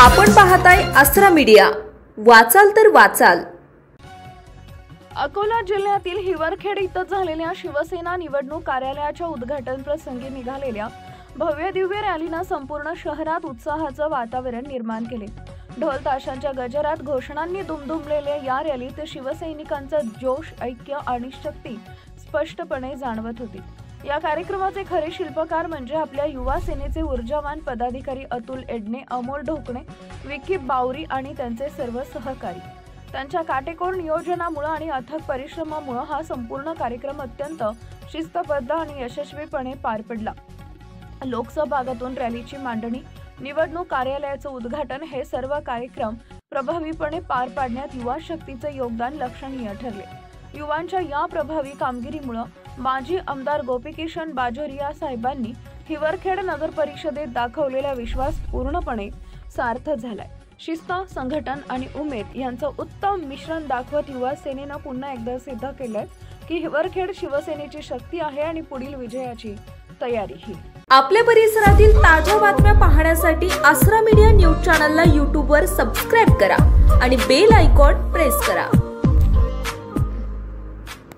आपण पाहताय आसरा मीडिया, वाचाल तर वाचाल। अकोला जिल्ह्यातील हिवरखेड इथं झालेल्या शिवसेना निवडणूक कार्यालयाच्या उद्घाटन प्रसंगी निघालेल्या भव्य दिव्य रॅलीनं संपूर्ण शहरात उत्साहाचं वातावरण निर्माण केले। ढोल ताशांच्या गजरात घोषणांनी दुमदुमलेल्या या रॅलीत शिवसैनिकांचा जोश, ऐक्य आणि शक्ती स्पष्टपणे जाणवत होती। या कार्यक्रमाचे खरे शिल्पकार म्हणजे आपल्या युवा सेनेचे ऊर्जावान पदाधिकारी अतुल एडणे, अमोल ढोकणे, विकी बावरी आणि त्यांचे सर्व सहकारी। त्यांच्या काटेकोर नियोजनामुळे आणि अथक परिश्रमामुळे हा संपूर्ण कार्यक्रम अत्यंत शिस्तबद्ध आणि यशस्वीपणे पार पडला। लोकसभा भागातून रॅलीची मांडणी, निवडणूक कार्यालयाचं उद्घाटन हे सर्व कार्यक्रम प्रभावीपणे पार पाडण्यात युवा शक्तीचे योगदान लक्षणीय ठरले। युवांच्या या प्रभावी कामगिरीमुळे माजी आमदार गोपीकिशन बाजोरिया साहेबांनी हिवरखेड नगर परिषदेत दाखवलेला विश्वास पूर्णपणे सार्थ झालाय। शिस्त, संघटन आणि उमेद यांचं उत्तम मिश्रण दाखवत युवा सेनेनं पुन्हा एकदा सिद्ध केलंय की हिवरखेड शिवसेनेची शक्ती आहे आणि पुढील विजयाची तयारीही। आपल्या परिसरातील ताज्या बातम्या पाहण्यासाठी आसरा मीडिया न्यूज चॅनलला YouTube वर सबस्क्राइब करा आणि बेल आयकॉन प्रेस करा।